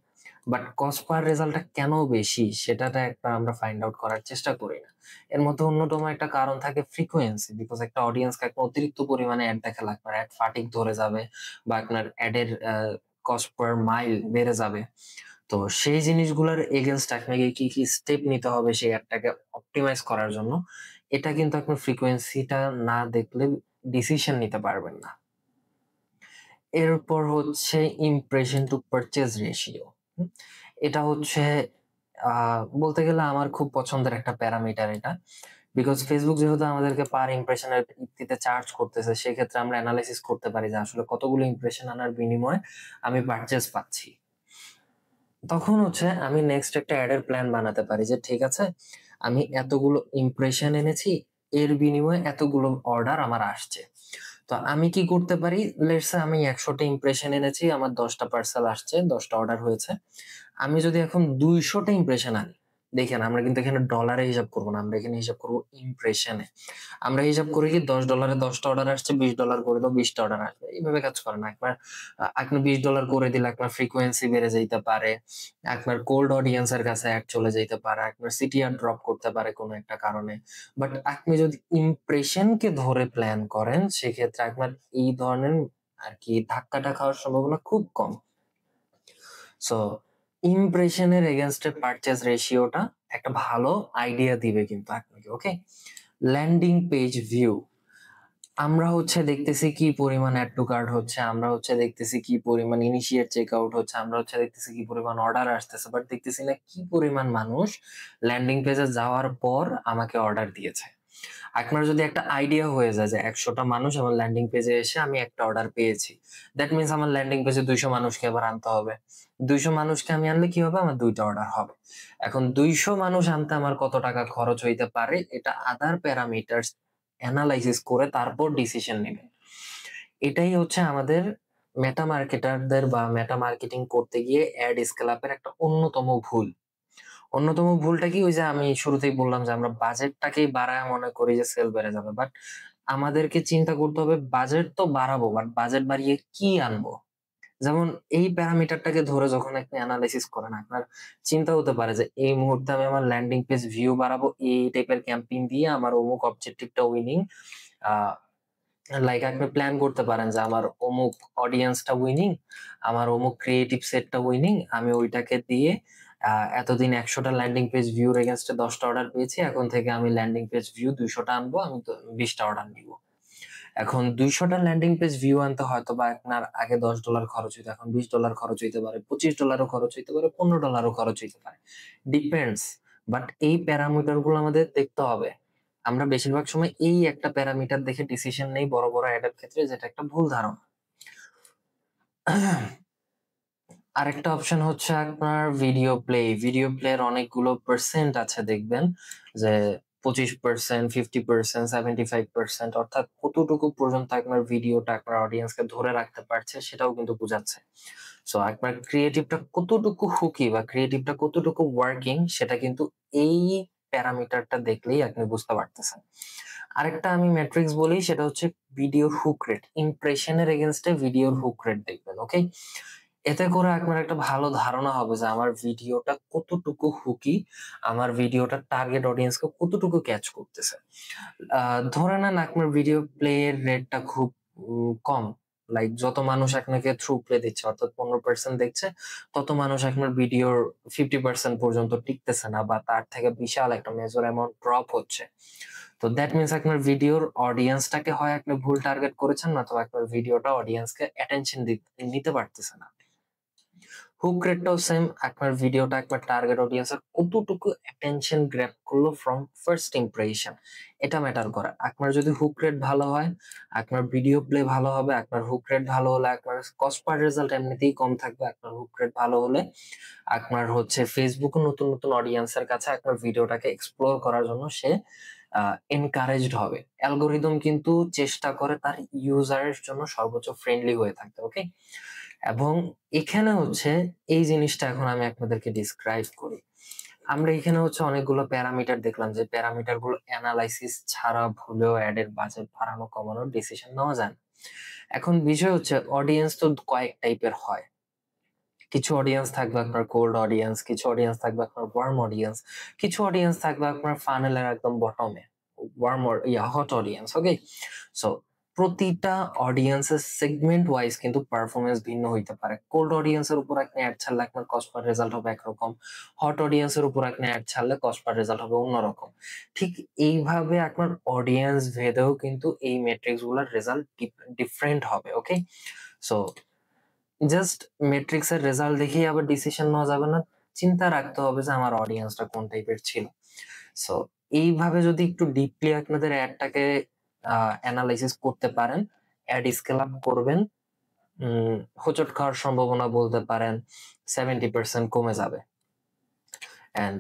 বাট কস্ট পার রেজাল্টটা কেন বেশি সেটাটা একটা আমরা ফাইন্ড আউট করার চেষ্টা করি না। এর মধ্যে অন্যতম একটা কারণ থাকে ফ্রিকোয়েন্সি। বিকজ একটা অডিয়েন্সকে একটা অতিরিক্ত পরিমাণে অ্যাড দেখালে আপনার অ্যাড ফাটিগ ধরে যাবে বা আপনার অ্যাডের কস্ট পার মাইল বেড়ে যাবে। তো সেই জিনিসগুলার এগেইনস্ট আপনাকে কি স্টেপ নিতে হবে সেই অ্যাডটাকে অপটিমাইজ করার জন্য, এটা কিন্তু আপনি ফ্রিকোয়েন্সিটা না দেখলে ডিসিশন নিতে পারবেন না। এরপর হচ্ছে ইমপ্রেশন টু পারচেজ রেশিও। এটা হচ্ছে বলতে গেলে আমার খুব পছন্দের একটা প্যারামিটার এটা। বিকজ Facebook যেহেতু আমাদেরকে পার ইমপ্রেশন এর ভিত্তিতে চার্জ করতেছে, সেক্ষেত্রে আমরা এনালাইসিস করতে পারি যে আসলে কতগুলো ইমপ্রেশন আনার বিনিময়ে আমি পারচেজ পাচ্ছি। তখন হচ্ছে আমি নেক্সট একটা অ্যাড এর প্ল্যান বানাতে পারি যে ঠিক আছে, আমি এতগুলো ইমপ্রেশন এনেছি, এর বিনিময়ে এতগুলো অর্ডার আমার আসছে। তো আমি কি করতে পারি? লেটস সে আমি ১০০ টা ইমপ্রেশন এনেছি, আমার ১০ টা পার্সেল আসছে, ১০ টা অর্ডার হয়েছে। আমি যদি এখন ২০০ টা ইমপ্রেশন আনি, দেখেন আমরা কিন্তু এখানে ডলারে হিসাব করব না, আমরা এখানে হিসাব করব ইমপ্রেশনে। আমরা হিসাব করি কি $10 এ ১০ টা অর্ডার আসছে, $20 করে দাও, ২০ টা অর্ডার আসবে। এইভাবে কাজ করে না। আপনি $20 করে দিলে আপনার ফ্রিকোয়েন্সি বেড়ে যাইতে পারে। আপনার কোল্ড অডিয়েন্স এর কাছে অ্যাড চলে যাইতে পারে। আপনার সিটিআর ড্রপ করতে পারে কোনো একটা কারণে। বাট আপনি যদি ইমপ্রেশনকে ধরে প্ল্যান করেন, সেক্ষেত্রে আপনার এই ধরনের আরকি ধাক্কাটা খাওয়ার সম্ভাবনা খুব কম। সো ইমপ্রেশনের এগেইনস্ট এ পারচেজ রেশিওটা একটা ভালো আইডিয়া দিবে কিন্তু আপনাকে। ওকে? Landing page view. আমরা হচ্ছে দেখতেছি কি পরিমাণ অ্যাড টু কার্ট হচ্ছে, আমরা হচ্ছে দেখতেছি কি পরিমাণ ইনিশিয়েট চেকআউট হচ্ছে, আমরা হচ্ছে দেখতেছি কি পরিমাণ অর্ডার আসতেছে, বাট দেখতেছি না কি পরিমাণ মানুষ ল্যান্ডিং পেজে যাওয়ার পর আমাকে অর্ডার দিয়েছে। আপনার যদি একটা আইডিয়া হয়ে যায় যে ১০০ টা মানুষ আমার ল্যান্ডিং পেজে এসে আমি একটা অর্ডার পেয়েছি। দ্যাট মিনস আমার ল্যান্ডিং পেজে ২০০ মানুষকে আবার আনতে হবে। ২০০ মানুষকে আমি আনলে কি হবে? আমার ২ টা অর্ডার হবে। এখন ২০০ মানুষ আনতে আমার কত টাকা খরচ হইতে পারে? এটা আদার প্যারামিটারস এনালাইসিস করে তারপর ডিসিশন নিবেন। এটাই হচ্ছে আমাদের মেটা মার্কেটারদের বা মেটা মার্কেটিং করতে গিয়ে অ্যাড স্কেল আপ এর একটা অন্যতম ভুল। অন্যতম ভুলটা কি? ওই যে আমি শুরুতেই বললাম যে আমরা বাজেটটাকেই বাড়ায় মনে করি যে সেল বেড়ে যাবে। বাট আমাদেরকে চিন্তা করতে হবে বাজেট তো বাড়াবো, বাট বাজেট বাড়িয়ে কি আনবো? যেমন এই প্যারামিটারটাকে ধরে যখন আপনি এনালাইসিস করেন, আপনার চিন্তা হতে পারে যে এই মুহূর্তে আমি আমার ল্যান্ডিং পেজ ভিউ বাড়াবো, এই টাইপের ক্যাম্পেইন দিয়ে আমার অমুক অবজেক্টিভটা উইনিং। আ লাইক আপনি প্ল্যান করতে পারেন যে আমার অমুক অডিয়েন্সটা উইনিং, আমার অমুক ক্রিয়েটিভ সেটটা উইনিং। আমি ওইটাকে দিয়ে এতদিন ১০০ টা ল্যান্ডিং পেজ ভিউর এগেইনস্ট এ ১০ টা অর্ডার পেয়েছি। এখন থেকে আমি ল্যান্ডিং পেজ ভিউ ২০০ টা আনবো। আমি তো ২০ টা অর্ডার নিবো। এখন ২০০ টা ল্যান্ডিং পেজ ভিউ আনতে হয়তোবা আপনার আগে $10 খরচ হইতো। এখন $20 খরচ হইতে পারে, $25 ও খরচ হইতে পারে, $15 ও খরচ হইতে পারে। ডিপেন্ডস। বাট এই প্যারামিটার গুলো আমাদের দেখতে হবে। আমরা বেশিরভাগ সময় এই একটা প্যারামিটার দেখে ডিসিশন নেই বড়, বড় অ্যাড এর ক্ষেত্রে, যেটা একটা ভুল ধারণা। আরেকটা অপশন হচ্ছে আপনার ভিডিও প্লে। ভিডিও প্লের অনেকগুলো পার্সেন্ট আছে দেখবেন যে ২৫%, ৫০%, ৭৫% অর্থাৎ কতটুকু পর্যন্ত আপনার ভিডিওটা আপনার অডিয়েন্সকে ধরে রাখতে পারছে সেটাও কিন্তু বুঝাচ্ছে। সো আপনার ক্রিয়েটিভটা কতটুকু হুকি বা ক্রিয়েটিভটা কতটুকু ওয়ার্কিং সেটা কিন্তু এই প্যারামিটারটা দেখলেই আপনি বুঝতে পারতেছেন। আরেকটা আমি মেট্রিক্স বলি, সেটা হচ্ছে ভিডিও হুক রেট। ইমপ্রেশনের এগেইনস্ট এ ভিডিওর হুক রেট দেখবেন। ওকে? এতে করে আপনার একটা ভালো ধারণা হবে যে আমার ভিডিওটা কতটুকু হুকি, আমার ভিডিওটা টার্গেট অডিয়েন্সকে কতটুকু ক্যাচ করতেছে। আ ধরে নেন আপনার ভিডিও প্লে এর রেটটা খুব কম। লাইক যত মানুষ আপনাকে থ্রু প্লে দিচ্ছে অর্থাৎ ১৫% দেখছে, তত মানুষ আপনার ভিডিওর 50% পর্যন্ত টিকতেছে না বা তার থেকে বিশাল একটা মেজর অ্যামাউন্ট ড্রপ হচ্ছে। তো দ্যাট মিনস আপনার ভিডিওর অডিয়েন্সটাকে হয় আপনি ভুল টার্গেট করেছেন, নতুবা আপনার ভিডিওটা অডিয়েন্সকে অ্যাটেনশন নিতে পারতেছে না। হুক রেটটাও সেম, আপনার ভিডিওটা আপনার টার্গেট অডিয়েন্সের কতটুকু অ্যাটেনশন গ্র্যাব করলো ফ্রম ফার্স্ট ইমপ্রেশন, এটা ম্যাটার করে। আপনার যদি হুক রেট ভালো হয়, আপনার ভিডিও প্লে ভালো হবে। আপনার হুক রেট ভালো হলে আপনার কস্ট পার রেজাল্ট এমনিতেই কম থাকবে। আপনার হুক রেট ভালো হলে আপনার হচ্ছে ফেসবুক নতুন নতুন অডিয়েন্সের কাছে আপনার ভিডিওটাকে এক্সপ্লোর করার জন্য সে এনকারেজড হবে। অ্যালগোরিদম কিন্তু চেষ্টা করে তার ইউজারের জন্য সর্বোচ্চ ফ্রেন্ডলি হয়ে থাকতে, ওকে? এবং এখানে হচ্ছে এই জিনিসটা এখন আমি আপনাদেরকে ডিসক্রাইব করি। আমরা এখানে হচ্ছে অনেকগুলো প্যারামিটার দেখলাম, যে প্যারামিটার গুলো অ্যানালাইসিস ছাড়া ভুলেও অ্যাড এর বাজেট বাড়ানো কমানোর ডিসিশন নেওয়া যায় না। এখন বিষয় হচ্ছে অডিয়েন্স তো কয়েক টাইপের হয়। কিছু অডিয়েন্স থাকবে আপনার কোল্ড অডিয়েন্স, কিছু অডিয়েন্স থাকবে আপনার ওয়ার্ম অডিয়েন্স, কিছু অডিয়েন্স থাকবে আপনার ফানেলের একদম বটমে, ওয়ার্ম হট অডিয়েন্স, ওকে? সো প্রতিটা অডিয়েন্সের সেগমেন্ট ওয়াইজ কিন্তু পারফরমেন্স ভিন্ন হইতে পারে। কোল্ড অডিয়েন্সের উপর আপনি অ্যাড ছাড়লে আপনার কস্ট পার রেজাল্ট হবে একরকম, হট অডিয়েন্সের উপর আপনি অ্যাড ছাড়লে কস্ট পার রেজাল্ট হবে অন্যরকম। ঠিক এইভাবে আপনার অডিয়েন্স ভেদেও কিন্তু এই মেট্রিক্স গুলোর রেজাল্ট ডিফারেন্ট হবে, ওকে? সো জাস্ট মেট্রিক্স এর রেজাল্ট দেখেই আবার ডিসিশন নেওয়া যাবে না। চিন্তা রাখতে হবে যে আমার অডিয়েন্সটা কোন টাইপের ছিল। সো এইভাবে যদি একটু ডিপলি আপনাদের অ্যাডটাকে অ্যানালাইসিস করতে পারেন, অ্যাড স্কেল আপ করবেন, হোঁচট খাওয়ার সম্ভাবনা বলতে পারেন 70% কমে যাবে। অ্যান্ড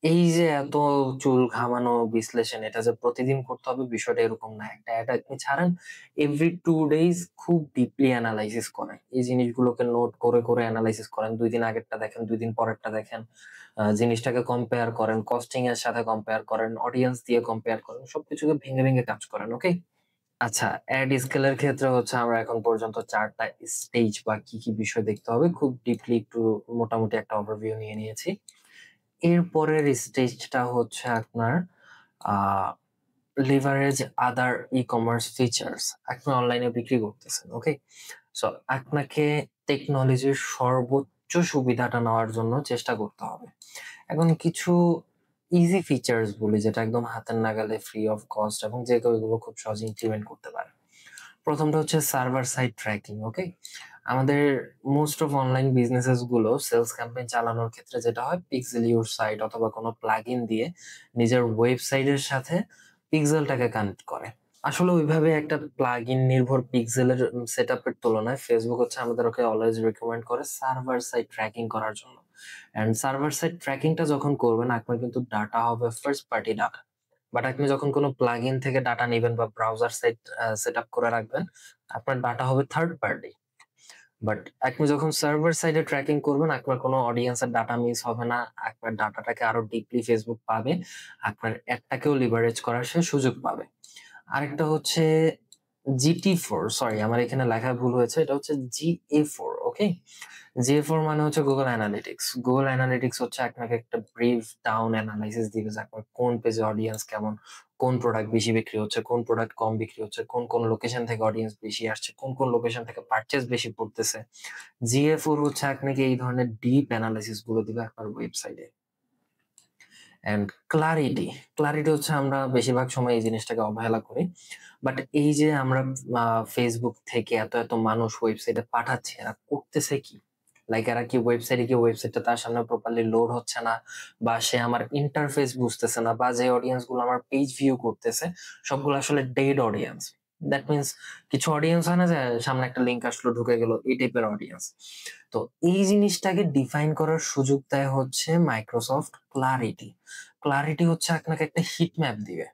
এই যে এত চুল ঘামানো বিশ্লেষণ, এটা যে প্রতিদিন করতে হবে বিষয়টা এরকম না। একটা অ্যাড আপনি ছাড়েন, এভরি 2 ডেইজ খুব ডিপলি অ্যানালাইসিস করেন। এই জিনিসগুলোকে নোট করে করে অ্যানালাইসিস করেন। ২ দিন আগেরটা দেখেন, ২ দিন পরেরটা দেখেন। জিনিসটাকে কম্পেয়ার করেন, কস্টিং এর সাথে কম্পেয়ার করেন, অডিয়েন্স দিয়ে কম্পেয়ার করেন। সবকিছুকে ভেঙে ভেঙে কাজ করেন, ওকে? আচ্ছা, অ্যাড স্কেলের ক্ষেত্রে হচ্ছে আমরা এখন পর্যন্ত ৪ টা স্টেজ বা কি, কি বিষয় দেখতে হবে খুব ডিপলি একটু মোটামুটি একটা ওভারভিউ নিয়ে নিয়েছি। এরপরের স্টেজটা হচ্ছে আপনার আ লিভারেজ আদার ই-কমার্স ফিচারস। আপনি অনলাইনে বিক্রি করতেছেন, ওকে? সো আপনাকে টেকনোলজির সর্বোচ্চ সুবিধাটা নেওয়ার জন্য চেষ্টা করতে হবে। এখন কিছু ইজি ফিচারস বলি, যেটা একদম হাতের নাগালে ফ্রি অফ কস্ট এবং যে কেউ এগুলো খুব সহজে ইমপ্লিমেন্ট করতে পারে। প্রথমটা হচ্ছে সার্ভার সাইড ট্র্যাকিং, ওকে? আমাদের মোস্ট অফ অনলাইন বিজনেসেস গুলো সেলস ক্যাম্পেইন চালানোর ক্ষেত্রে যেটা হয়, পিক্সেল ইউর সাইট অথবা কোনো প্লাগইন দিয়ে নিজের ওয়েবসাইটের সাথে পিক্সেলটাকে কানেক্ট করে। আসলে ওইভাবে একটা প্লাগইন নির্ভর পিক্সেলের সেটআপের তুলনায় ফেসবুক হচ্ছে আমাদেরকে অলওয়েজ রিকমেন্ড করে সার্ভার সাইড ট্র্যাকিং করার জন্য। এন্ড সার্ভার সাইড ট্র্যাকিংটা যখন করবেন, আপনার কিন্তু ডাটা হবে ফার্স্ট পার্টি ডাটা। বাট আপনি যখন কোনো প্লাগইন থেকে ডাটা নিবেন বা ব্রাউজার সাইট সেটআপ করে রাখবেন, আপনার ডাটা হবে থার্ড পার্টি। বাট আপনি যখন সার্ভার সাইডে ট্র্যাকিং করবেন, আপনার কোনো অডিয়েন্সের ডাটা মিস হবে না। আপনার ডাটাটাকে আরো ডিপলি ফেসবুক পাবে। আপনার অ্যাডটাকেও লিভারেজ করার সে সুযোগ পাবে। আরেকটা হচ্ছে GT4, সরি আমার এখানে লেখায় ভুল হয়েছে। এটা হচ্ছে GA4, ওকে? GA4 মানে হচ্ছে Google Analytics। Google Analytics হচ্ছে আপনাকে একটা ব্রিফ ডাউন এনালাইসিস দিবে যে আপনার কোন পেজে অডিয়েন্স কেমন, কোন প্রোডাক্ট বেশি বিক্রি হচ্ছে, কোন প্রোডাক্ট কম বিক্রি হচ্ছে, কোন কোন লোকেশন থেকে অডিয়েন্স বেশি আসছে, কোন কোন লোকেশন থেকে পারচেজ বেশি পড়তেছে। GA4 হচ্ছে আপনাকে এই ধরনের ডিপ এনালাইসিস গুলো দিবে আপনার ওয়েবসাইটে। অ্যান্ড ক্লারিটি হচ্ছে আমরা বেশিরভাগ সময় এই জিনিসটাকে অবহেলা করি। বাট এই যে আমরা ফেসবুক থেকে এত এত মানুষ ওয়েবসাইটে পাঠাচ্ছে, এরা করতেছে কি? লাইক এরা কি ওয়েবসাইটে গিয়ে ওয়েবসাইটটা তার সামনে প্রপারলি লোড হচ্ছে না, বা সে আমার ইন্টারফেস বুঝতেছে না, বা যে অডিয়েন্স গুলো আমার পেজ ভিউ করতেছে সবগুলো আসলে ডেড অডিয়েন্স। দ্যাট মিনস কিছু অডিয়েন্স হয় না যে সামনে একটা লিঙ্ক আসলো ঢুকে গেল, এই টাইপের অডিয়েন্স। তো এই জিনিসটাকে ডিফাইন করার সুযোগ দেয় হচ্ছে মাইক্রোসফট ক্লারিটি। ক্লারিটি হচ্ছে আপনাকে একটা হিট ম্যাপ দিবে।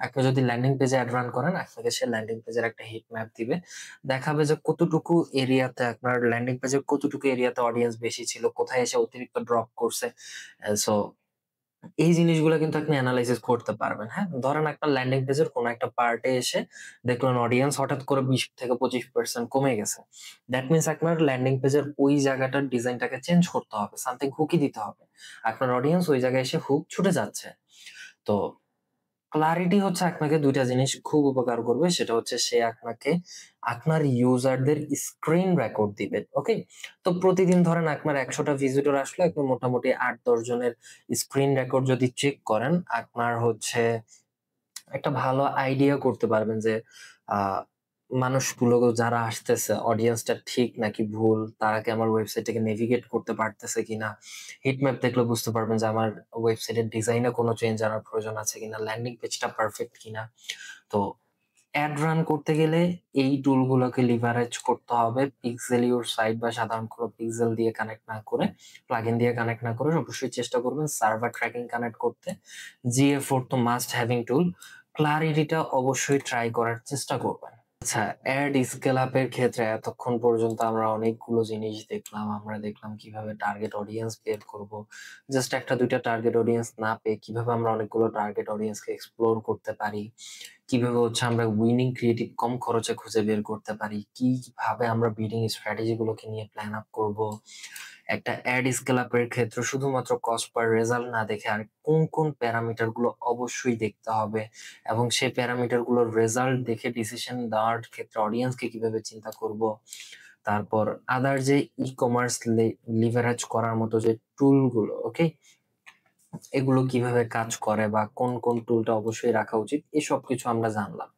আপনি যদি ল্যান্ডিং পেজে অ্যাড রান করেন, আপনাকে সে ল্যান্ডিং পেজের একটা হিট ম্যাপ দিবে। দেখাবে যে কতটুকু এরিয়াতে আপনার ল্যান্ডিং পেজের কতটুকু এরিয়াতে অডিয়েন্স বেশি ছিল, কোথায় এসে অতিরিক্ত ড্রপ করছে। সো এই জিনিসগুলো কিন্তু আপনি এনালাইসিস করতে পারবেন, হ্যাঁ? ধরেন একটা ল্যান্ডিং পেজের কোনো একটা পার্টে এসে দেখলেন অডিয়েন্স হঠাৎ করে 20-25% কমে গেছে। দ্যাট মিনস আপনার ল্যান্ডিং পেজের ওই জায়গাটার ডিজাইনটাকে চেঞ্জ করতে হবে, সামথিং হুকি দিতে হবে। আপনার অডিয়েন্স ওই জায়গায় এসে হুক ছুটে যাচ্ছে। তো ক্লারিটি হচ্ছে আপনাকে ২ টা জিনিস খুব উপকার করবে। সেটা হচ্ছে সে আপনাকে আপনার ইউজারদের স্ক্রিন রেকর্ড দিবে। ওকে? তো প্রতিদিন ধরেন আপনার ১০০ টা ভিজিটর আসলো, আপনি মোটামুটি ৮-১০ জনের স্ক্রিন রেকর্ড যদি চেক করেন, আপনার হচ্ছে একটা ভালো আইডিয়া করতে পারবেন যে আ মানুষগুলো যারা আসতেছে অডিয়েন্সটা ঠিক নাকি ভুল, তারা কি আমার ওয়েবসাইটটাকে নেভিগেট করতে পারতেছে কিনা, হিট ম্যাপ দেখলে বুঝতে পারবেন যে আমার ওয়েবসাইটের ডিজাইনে কোনো চেঞ্জ আনার প্রয়োজন আছে কিনা, ল্যান্ডিং পেজটা পারফেক্ট কিনা। তো অ্যাড রান করতে গেলে এই টুলগুলোকে লিভারেজ করতে হবে। পিক্সেল ইউর সাইট বা সাধারণ কোনো পিক্সেল দিয়ে কানেক্ট না করে, প্লাগইন দিয়ে কানেক্ট না করে অবশ্যই চেষ্টা করবেন সার্ভার ট্র্যাকিং কানেক্ট করতে। GA4 তো মাস্ট হ্যাভিং টুল। ক্লারিটিটা অবশ্যই ট্রাই করার চেষ্টা করবেন। আচ্ছা, অ্যাড স্কেল আপ এর ক্ষেত্রে এতক্ষণ পর্যন্ত আমরা অনেকগুলো জিনিস দেখলাম। আমরা দেখলাম কিভাবে টার্গেট অডিয়েন্স বের করব। জাস্ট ১টা ২টা টার্গেট অডিয়েন্স না পেয়ে কিভাবে আমরা অনেকগুলো টার্গেট অডিয়েন্সকে এক্সপ্লোর করতে পারি। কিভাবে হচ্ছে আমরা উইনিং ক্রিয়েটিভ কম খরচে খুঁজে বের করতে পারি, কিভাবে আমরা বিডিং স্ট্র্যাটেজি গুলোকে নিয়ে প্ল্যান আপ করব। একটা অ্যাড স্কেল আপ এর ক্ষেত্রে শুধুমাত্র কস্ট পার রেজাল্ট না দেখে আর কোন কোন প্যারামিটার গুলো অবশ্যই দেখতে হবে, এবং সেই প্যারামিটার গুলোর রেজাল্ট দেখে ডিসিশন দেওয়ার ক্ষেত্রে অডিয়েন্সকে কিভাবে চিন্তা করব। তারপর আদার যে ই কমার্স লিভারেজ করার মতো যে টুল গুলো, ওকে, এগুলো কিভাবে কাজ করে বা কোন কোন টুলটা অবশ্যই রাখা উচিত, এসব কিছু আমরা জানলাম।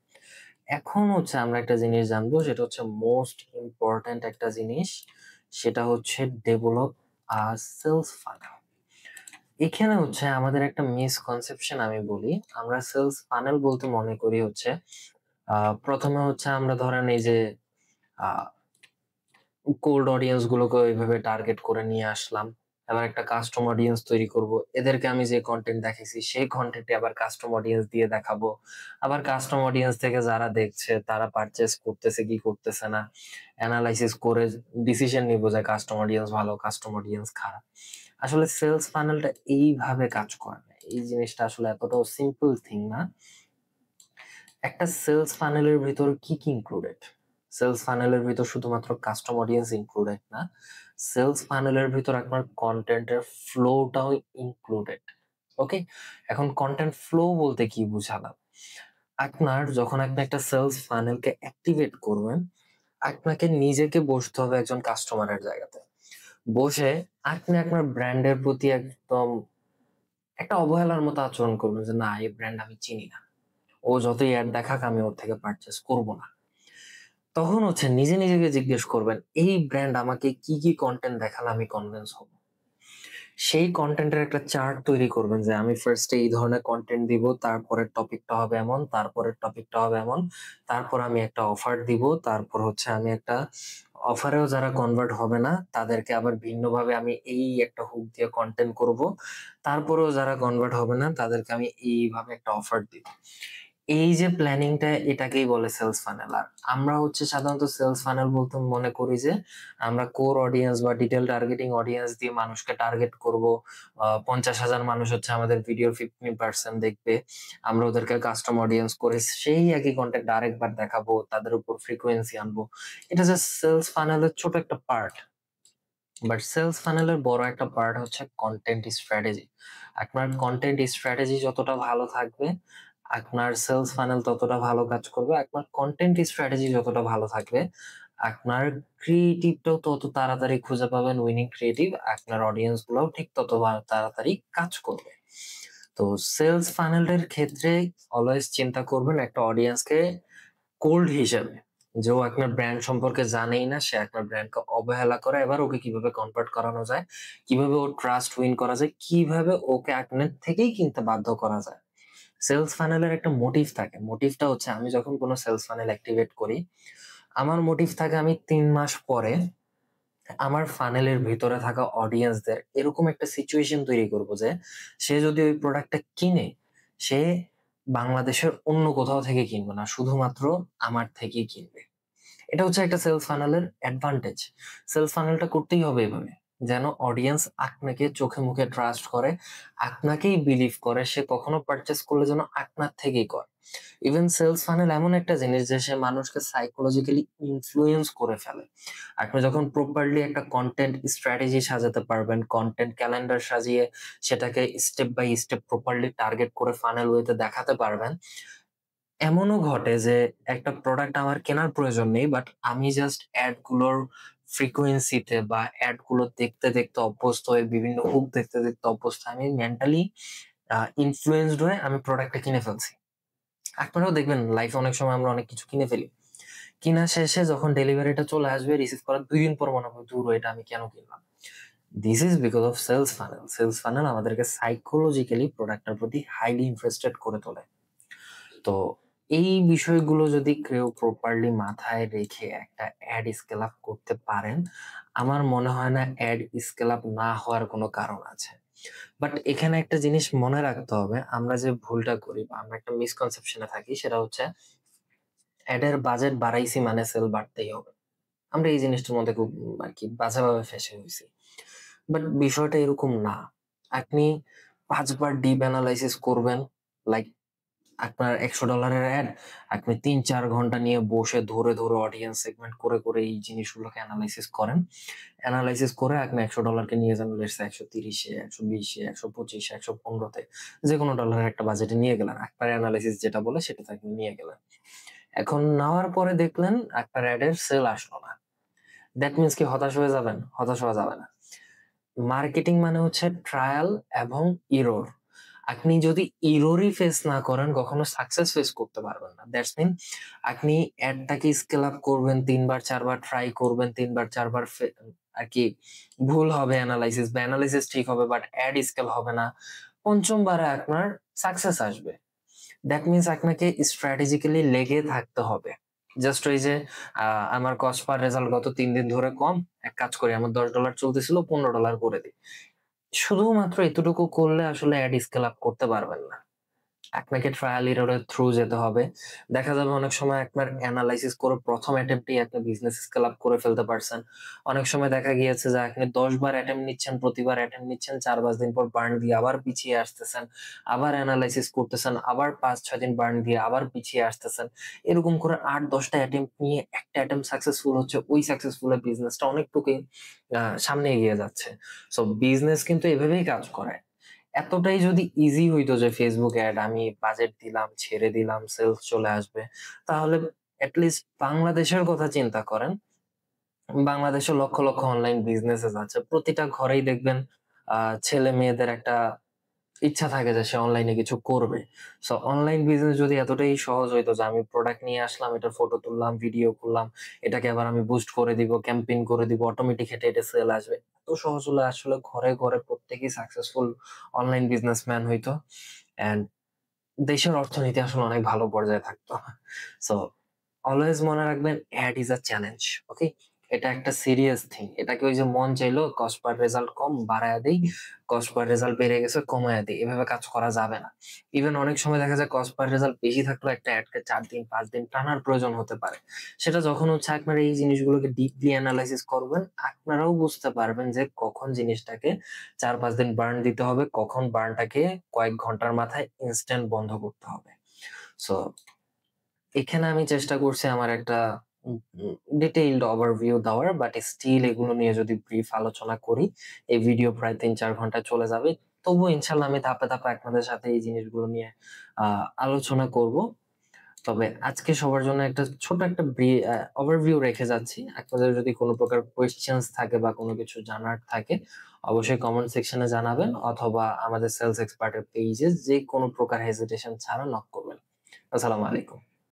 এখন হচ্ছে আমরা একটা জিনিস জানবো, সেটা হচ্ছে মোস্ট ইম্পর্ট্যান্ট একটা জিনিস, সেটা হচ্ছে ডেভেলপ সেলস ফানেল। এখানে হচ্ছে আমাদের একটা মিসকনসেপশন আমি বলি। আমরা সেলস ফানেল বলতে মনে করি হচ্ছে প্রথমে হচ্ছে আমরা ধরেন এই যে কোল্ড অডিয়েন্স গুলোকে ওইভাবে টার্গেট করে নিয়ে আসলাম, এবার একটা কাস্টম অডিয়েন্স তৈরি করব, এদেরকে আমি যে কন্টেন্ট দেখাইছি সেই কন্টেন্টে আবার কাস্টম অডিয়েন্স দিয়ে দেখাবো, আবার কাস্টম অডিয়েন্স থেকে যারা দেখছে তারা পারচেস করতেছে কি করতেছে না অ্যানালাইসিস করে ডিসিশন নিব যে কাস্টম অডিয়েন্স ভালো কাস্টম অডিয়েন্স খারাপ। আসলে সেলস ফানেলটা এইভাবে কাজ করে না। এই জিনিসটা আসলে এতটাও সিম্পল থিং না। একটা সেলস ফানেলের ভিতর কি কি ইনক্লুডেড? সেলস ফানেলের ভিতর শুধুমাত্র কাস্টম অডিয়েন্স ইনক্লুডেড না, সেলস ফানেলের ভিতর আপনার কন্টেন্টের ফ্লোটাও ইনক্লুডেড। ওকে, এখন কন্টেন্ট ফ্লো বলতে কি বুঝালাম? আপনার যখন আপনি একটা সেলস ফানেলকে অ্যাক্টিভেট করবেন, আপনাকে নিজেকে বসতে হবে একজন কাস্টমারের জায়গাতে। বসে আপনি আপনার ব্র্যান্ডের প্রতি একদম একটা অবহেলার মতো আচরণ করবেন যে না, এই ব্র্যান্ড আমি চিনি না, ও যতই অ্যাড দেখাক আমি ওর থেকে পারচেস করব না। তখন হচ্ছে নিজে নিজেকে জিজ্ঞেস করবেন এই ব্র্যান্ড আমাকে কি কি কন্টেন্ট দেখালে আমি কনভিন্স হব। সেই কন্টেন্টের একটা চার্ট তৈরি করবেন যে আমি ফার্স্টে এই ধরনের কন্টেন্ট দিব, তারপরের টপিকটা হবে এমন, তারপরের টপিকটা হবে এমন, তারপর আমি একটা অফার দিব, তারপর হচ্ছে আমি একটা অফারেও যারা কনভার্ট হবে না তাদেরকে আবার ভিন্নভাবে আমি এই একটা হুক দিয়ে কন্টেন্ট করব, তারপরেও যারা কনভার্ট হবে না তাদেরকে আমি এইভাবে একটা অফার দিব। এই যে প্ল্যানিংটা, এটাকেই বলে সেলস ফানেল। আর আমরা হচ্ছে সাধারণত সেলস ফানেল বলতে মনে করি যে আমরা কোর অডিয়েন্স বা ডিটেল টার্গেটিং অডিয়েন্স দিয়ে মানুষকে টার্গেট করব। ৫০,০০০ মানুষ হচ্ছে আমাদের ভিডিওর 15% দেখবে, আমরা ওদেরকে কাস্টম অডিয়েন্স করে সেই একই কন্টেন্ট আরেকবার দেখাবো, তাদের উপর ফ্রিকোয়েন্সি আনবো। এটা জাস্ট সেলস ফানেলের ছোট একটা পার্ট। বাট সেলস ফানেলের বড় একটা পার্ট হচ্ছে কন্টেন্ট স্ট্র্যাটেজি। আপনার কন্টেন্ট স্ট্র্যাটেজি যতটা ভালো থাকবে, আপনার সেলস ফানেল ততটা ভালো কাজ করবে। আপনার কন্টেন্ট স্ট্র্যাটেজি যতটা ভালো থাকবে, আপনার ক্রিয়েটিভটাও তত তাড়াতাড়ি খুঁজে পাবেন, উইনিং ক্রিয়েটিভ। আপনার অডিয়েন্স গুলোও ঠিক তত তাড়াতাড়ি কাজ করবে। তো সেলস ফানেলের ক্ষেত্রে অলওয়েজ চিন্তা করবেন একটা অডিয়েন্সকে কোল্ড হিসেবে, যে ও আপনার ব্র্যান্ড সম্পর্কে জানেই না, সে আপনার ব্র্যান্ডকে অবহেলা করে, এবার ওকে কিভাবে কনভার্ট করানো যায়, কিভাবে ওর ট্রাস্ট উইন করা যায়, কিভাবে ওকে আপনার থেকেই কিনতে বাধ্য করা যায়। সেলস ফানেলের একটা মোটিভ থাকে। মোটিভটা হচ্ছে আমি যখন কোনো সেলস ফানেল অ্যাক্টিভেট করি, আমার মোটিভ থাকে আমি ৩ মাস পরে আমার ফানেলের ভিতরে থাকা অডিয়েন্সদের এরকম একটা সিচুয়েশন তৈরি করব যে সে যদি ওই প্রোডাক্টটা কিনে, সে বাংলাদেশের অন্য কোথাও থেকে কিনবে না, শুধুমাত্র আমার থেকেই কিনবে। এটা হচ্ছে একটা সেলস ফানেলের অ্যাডভান্টেজ। সেলস ফানেলটা করতেই হবে এভাবে, যেন অডিয়েন্স আপনাকে চোখে মুখে ট্রাস্ট করে, আপনাকেই বিলিভ করে, সে কখনো পারচেস করলে যেন আপনার থেকেই করে। ইভেন সেলস ফানেল এমন একটা জিনিস যে সে মানুষকে সাইকোলজিক্যালি ইনফ্লুয়েন্স করে ফেলে। আপনি যখন প্রপারলি একটা কন্টেন্ট স্ট্র্যাটেজি সাজাতে পারবেন, কন্টেন্ট ক্যালেন্ডার সাজিয়ে সেটাকে step by step properly target করে ফানেল ওয়েতে দেখাতে পারবেন, এমনও ঘটে যে একটা প্রোডাক্ট আমার কেনার প্রয়োজন নেই, বাট আমি জাস্ট অ্যাড গুলোর ফ্রিকোয়েন্সিতে বা অ্যাড গুলো দেখতে দেখতে অভ্যস্ত হয়ে, বিভিন্ন হুক দেখতে দেখতে অভ্যস্ত, আমি মেন্টালি ইনফ্লুয়েন্সড হয়ে আমি প্রোডাক্টটা কিনে ফেলছি। আপনারাও দেখবেন লাইফে অনেক সময় আমরা অনেক কিছু কিনে ফেলি, কিনা শেষে যখন ডেলিভারিটা চলে আসবে, রিসিভ করার ২ দিন পর মনে হবে, "ধুর এটা আমি কেন কিনলাম?" This is because of sales funnel. Sales funnel আমাদেরকে সাইকোলজিক্যালি প্রোডাক্টের প্রতি হাইলি ইন্টারেস্টেড করে তোলে। তো এই বিষয়গুলো যদি কেউ প্রপারলি মাথায় রেখে একটা অ্যাড স্কেল আপ করতে পারেন, আমার মনে হয় না অ্যাড স্কেল আপ না হওয়ার কোনো কারণ আছে। বাট এখানে একটা জিনিস মনে রাখতে হবে, আমরা যে ভুলটা করি বা আমরা একটা মিসকনসেপশন এ থাকি সেটা হচ্ছে অ্যাড এর বাজেট বাড়াইছি মানে সেল বাড়তেই হবে। আমরা এই জিনিসটার মধ্যে খুব আরকি বাজেভাবে ফেঁসে হইছি। বাট বিষয়টা এরকম না। আপনি ৫ বার ডিপ এনালাইসিস করবেন। লাইক আপনার $১০০ এর অ্যাড, আপনি ৩-৪ ঘন্টা নিয়ে বসে ধরে অডিয়েন্স সেগমেন্ট করে এই জিনিসগুলোকে এনালাইসিস করেন। এনালাইসিস করে আপনি $১০০ কে নিয়ে যান লেটস সে ১৩০ এ, ১২০ এ, ১২৫ এ, ১১৫ তে, যেকোনো ডলারের একটা বাজেটে নিয়ে গেলেন। আপনার এনালাইসিস যেটা বলে সেটাতে আপনি নিয়ে গেলেন। এখন নেওয়ার পরে দেখলেন আপনার অ্যাড এর সেল আসলো না। দ্যাট মিনস কি হতাশ হয়ে যাবেন? হতাশ হওয়া যাবে না। মার্কেটিং মানে হচ্ছে ট্রায়াল এবং এরর। আপনি যদি এররই ফেস না করেন কখনো সাকসেস ফেস করতে পারবেন না। দ্যাটস মিন আপনি অ্যাডটাকে স্কেল আপ করবেন, ৩ বার ৪ বার ট্রাই করবেন, ৩ বার ৪ বার আরকি ভুল হবে এনালাইসিস বা এনালাইসিস ঠিক হবে বাট অ্যাড স্কেল হবে না। ৫ম বারে আপনার সাকসেস আসবে। দ্যাট মিনস আপনাকে স্ট্র্যাটেজিক্যালি লেগে থাকতে হবে। জাস্ট ওই যে আ আমার কস্ট পার রেজাল্ট গত ৩ দিন ধরে কম। এক কাজ করি, আমার $১০ চলতেছিল $১৫ করে দেই। শুধুমাত্র এতটুকু করলে আসলে অ্যাড স্কেল আপ করতে পারবেন না। আপনাকে ট্রায়াল এরর এর থ্রু যেতে হবে। দেখা যাবে অনেক সময় আপনার এনালাইসিস করে ১ম অ্যাটেম্পটেই আপনি বিজনেস স্কেল আপ করে ফেলতে পারছেন। অনেক সময় দেখা গিয়েছে যে আপনি ১০ বার অ্যাটেম্প্ট নিচ্ছেন, প্রতিবার অ্যাটেম্প্ট নিচ্ছেন, ৪-৫ দিন পর বার্ন দিয়ে আবার পিছিয়ে আসতেছেন। আবার এনালাইসিস করতেছেন, আবার ৫-৬ দিন বার্ন দিয়ে আবার পিছিয়ে আসতেছেন। এরকম করে ৮-১০ টা অ্যাটেম্প্ট নিয়ে একটা অ্যাটেম্প্ট সাকসেসফুল হচ্ছে, ওই সাকসেসফুল এর বিজনেসটা অনেকটুকুই সামনে এগিয়ে যাচ্ছে। সো বিজনেস কিন্তু এভাবেই কাজ করে। এতটাই যদি ইজি হইতো যে Facebook এড আমি বাজেট দিলাম, ছেড়ে দিলাম, সেলস চলে আসবে। তাহলে এট লিস্ট বাংলাদেশের কথা চিন্তা করেন। বাংলাদেশে লক্ষ অনলাইন বিজনেসেস আছে। প্রতিটা ঘরেই দেখবেন আ ছেলে-মেয়েদের একটা ইচ্ছা থাকে যে সে অনলাইনে কিছু করবে। সো অনলাইন বিজনেস যদি এতটাই সহজ হইতো যে আমি প্রোডাক্ট নিয়ে আসলাম, এটার ফটো তুললাম, ভিডিও করলাম, এটাকে আবার আমি বুস্ট করে দিব, ক্যাম্পেইন করে দিব, অটোমেটিক এটা সেল আসবে। এত সহজ হলে আসলে ঘরে প্রত্যেকেই সাকসেসফুল অনলাইন বিজনেসম্যান হইতো। অ্যান্ড দেশের অর্থনীতি আসলে অনেক ভালো পর্যায়ে থাকতো। সো অলওয়েজ মনে রাখবেন অ্যাড ইস আ চ্যালেঞ্জ। ওকে? এটা একটা সিরিয়াস থিং। এটাকে ওই যে মন চাইলো কস্ট পার রেজাল্ট কম বাড়ায়া দেই, কস্ট পার রেজাল্ট বেড়ে গেছে কমায়া দেই। এভাবে কাজ করা যাবে না। ইভেন অনেক সময় দেখা যায় কস্ট পার রেজাল্ট বেশি থাকলেও একটা অ্যাডকে ৪ দিন ৫ দিন টানার প্রয়োজন হতে পারে। সেটা যখন হচ্ছে আপনারা এই জিনিসগুলোকে ডিপলি এনালাইসিস করবেন, আপনারাও বুঝতে পারবেন যে কখন জিনিসটাকে ৪-৫ দিন বার্ন দিতে হবে, কখন বার্নটাকে কয়েক ঘন্টার মাথায় ইনস্ট্যান্ট বন্ধ করতে হবে। সো এখানে আমি চেষ্টা করছি আমার একটা উম উম ডিটেইলড ওভারভিউ দেওয়ার। বাট স্টিল এগুলো নিয়ে যদি ব্রিফ আলোচনা করি, এই ভিডিও প্রায় ৩-৪ ঘন্টা চলে যাবে। তবুও ইনশাআল্লাহ আমি ধাপে আপনাদের সাথে এই জিনিসগুলো নিয়ে আ আলোচনা করব। তবে আজকে সবার জন্য একটা ছোট একটা ওভারভিউ রেখে যাচ্ছি। আপনাদের যদি কোন প্রকার কোয়েশ্চেনস থাকে বা কোন কিছু জানার থাকে, অবশ্যই কমেন্ট সেকশনে জানাবেন অথবা আমাদের সেলস এক্সপার্ট এর পেইজে যেকোনো প্রকার হেজিটেশন ছাড়া নক করবেন। আসসালামু আলাইকুম।